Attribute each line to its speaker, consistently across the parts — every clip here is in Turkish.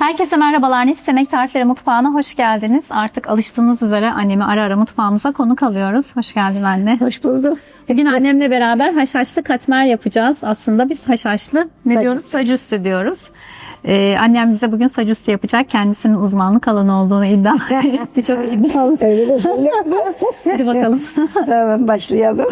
Speaker 1: Herkese merhabalar. Nefis Yemek Tarifleri Mutfağı'na hoş geldiniz. Artık alıştığınız üzere annemi ara ara mutfağımıza konuk alıyoruz. Hoş geldin anne.
Speaker 2: Hoş bulduk.
Speaker 1: Bugün annemle beraber haşhaşlı katmer yapacağız. Aslında biz haşhaşlı diyoruz? Sacüstü diyoruz. Annem bize bugün sacüstü yapacak. Kendisinin uzmanlık alanı olduğunu iddia etti. Çok iddialı.
Speaker 2: Öyle de
Speaker 1: Hadi bakalım.
Speaker 2: Tamam, başlayalım.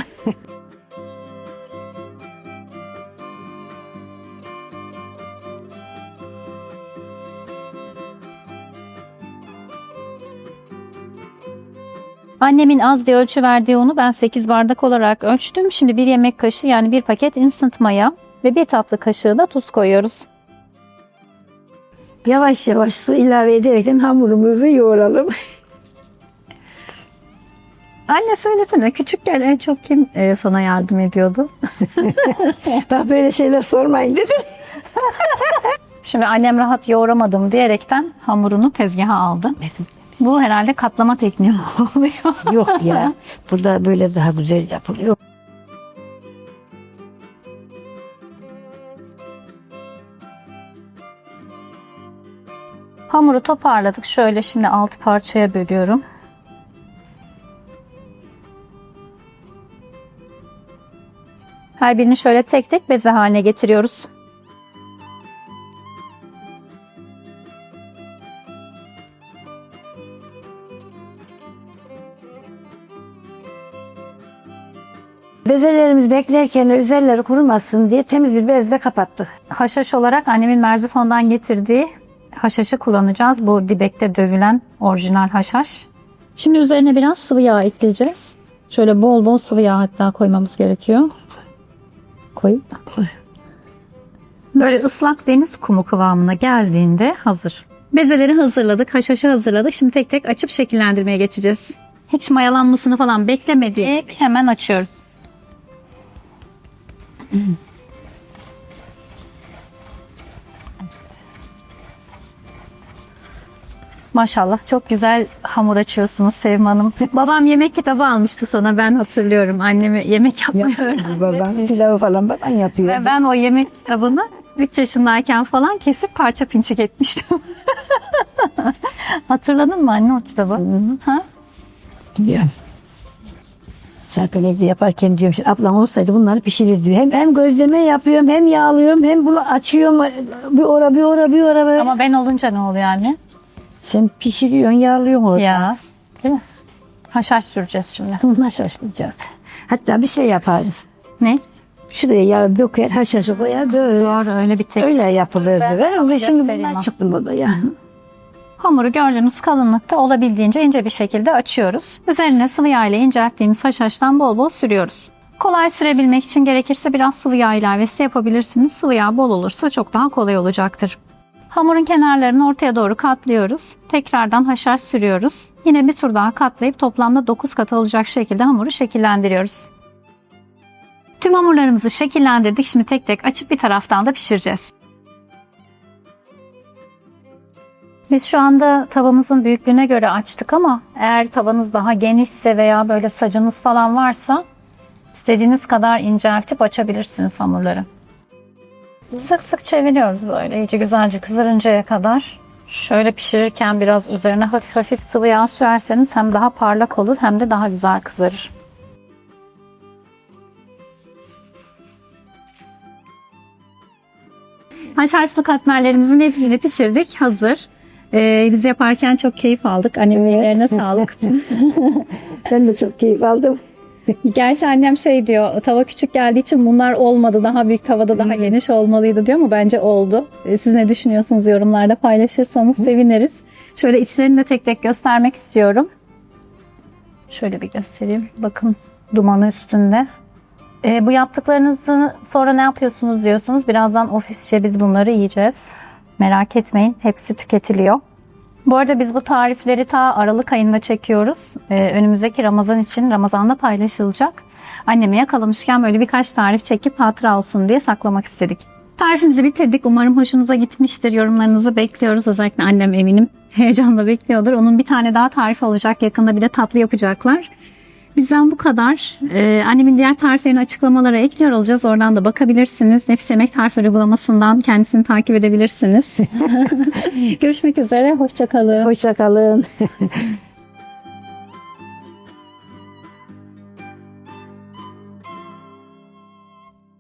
Speaker 1: Annemin az diye ölçü verdiği unu ben 8 bardak olarak ölçtüm. Şimdi 1 yemek kaşığı yani 1 paket instant maya ve 1 tatlı kaşığı da tuz koyuyoruz.
Speaker 2: Yavaş yavaş su ilave ederekten hamurumuzu yoğuralım.
Speaker 1: Anne söylesene, küçükken en çok kim sana yardım ediyordu?
Speaker 2: Bak, böyle şeyler sormayın dedim.
Speaker 1: Şimdi annem rahat yoğuramadım diyerekten hamurunu tezgaha aldı. Bu herhalde katlama tekniği oluyor.
Speaker 2: Yok ya, burada böyle daha güzel yapılıyor.
Speaker 1: Hamuru toparladık. Şöyle şimdi 6 parçaya bölüyorum. Her birini şöyle tek tek beze haline getiriyoruz.
Speaker 2: Bezelerimiz beklerken üzerleri kurumasın diye temiz bir bezle kapattık.
Speaker 1: Haşhaş olarak annemin Merzifon'dan getirdiği haşhaşı kullanacağız. Bu dibekte dövülen orijinal haşhaş. Şimdi üzerine biraz sıvı yağ ekleyeceğiz. Şöyle bol bol sıvı yağ hatta koymamız gerekiyor. Koyayım da. Böyle ıslak deniz kumu kıvamına geldiğinde hazır. Bezeleri hazırladık, haşhaşı hazırladık. Şimdi tek tek açıp şekillendirmeye geçeceğiz. Hiç mayalanmasını falan beklemedik. Hemen açıyoruz. Maşallah çok güzel hamur açıyorsunuz Sevim Hanım. Babam yemek kitabı almıştı sonra, ben hatırlıyorum. Annemi yemek yapmayı öğrendi.
Speaker 2: Babam pilavı falan baban yapıyor.
Speaker 1: Ve ben o yemek kitabını 3 yaşındayken falan kesip parça pinçik etmiştim. Hatırladın mı anne o kitabı? Ha?
Speaker 2: Biliyorum. Serkan evde yaparken diyorum, şimdi ablam olsaydı bunları pişirirdi. Hem gözleme yapıyorum, hem yağlıyorum, hem bunu açıyorum. Bir ora böyle.
Speaker 1: Ama ben olunca ne oluyor anne?
Speaker 2: Sen pişiriyorsun, yağlıyorsun orada.
Speaker 1: Ya, değil mi? Haşhaş süreceğiz şimdi.
Speaker 2: Bunlar şaşmayacak. Hatta bir şey yaparız.
Speaker 1: Ne?
Speaker 2: Şuraya yağ döker, haşhaşı koyar, böyle.
Speaker 1: Doğru, öyle bir tek.
Speaker 2: Öyle yapılırdı. Ve şimdi
Speaker 1: göstereyim
Speaker 2: bunlar
Speaker 1: o.
Speaker 2: çıktı odaya.
Speaker 1: Hamuru gördüğünüz kalınlıkta olabildiğince ince bir şekilde açıyoruz. Üzerine sıvı yağ ile incelttiğimiz haşhaştan bol bol sürüyoruz. Kolay sürebilmek için gerekirse biraz sıvı yağ ilavesi yapabilirsiniz. Sıvı yağ bol olursa çok daha kolay olacaktır. Hamurun kenarlarını ortaya doğru katlıyoruz. Tekrardan haşhaş sürüyoruz. Yine bir tur daha katlayıp toplamda 9 kat olacak şekilde hamuru şekillendiriyoruz. Tüm hamurlarımızı şekillendirdik. Şimdi tek tek açıp bir taraftan da pişireceğiz. Biz şu anda tavamızın büyüklüğüne göre açtık ama eğer tavanız daha genişse veya böyle sacınız falan varsa istediğiniz kadar inceltip açabilirsiniz hamurları. Sık sık çeviriyoruz böyle iyice güzelce kızarıncaya kadar. Şöyle pişirirken biraz üzerine hafif hafif sıvı yağ sürerseniz hem daha parlak olur hem de daha güzel kızarır. Haşhaşlı katmerlerimizin hepsini pişirdik. Hazır. Biz yaparken çok keyif aldık. Annemin ellerine sağlık.
Speaker 2: Ben de çok keyif aldım.
Speaker 1: Gerçi annem şey diyor, tava küçük geldiği için bunlar olmadı. Daha büyük tavada daha geniş olmalıydı diyor ama bence oldu. Siz ne düşünüyorsunuz, yorumlarda paylaşırsanız seviniriz. Şöyle içlerini de tek tek göstermek istiyorum. Şöyle bir göstereyim. Bakın dumanı üstünde. Bu yaptıklarınızı sonra ne yapıyorsunuz diyorsunuz. Birazdan ofisçe biz bunları yiyeceğiz. Merak etmeyin, hepsi tüketiliyor. Bu arada biz bu tarifleri ta Aralık ayında çekiyoruz. Önümüzdeki Ramazan için, Ramazan'da paylaşılacak. Anneme yakalamışken böyle birkaç tarif çekip hatıra olsun diye saklamak istedik. Tarifimizi bitirdik. Umarım hoşunuza gitmiştir. Yorumlarınızı bekliyoruz. Özellikle annem eminim heyecanla bekliyordur. Onun bir tane daha tarifi olacak. Yakında bir de tatlı yapacaklar. Bizden bu kadar. Annemin diğer tariflerini açıklamalara ekliyor olacağız. Oradan da bakabilirsiniz. Nefis Yemek Tarifi uygulamasından kendisini takip edebilirsiniz. Görüşmek üzere. Hoşça kalın.
Speaker 2: Hoşça kalın.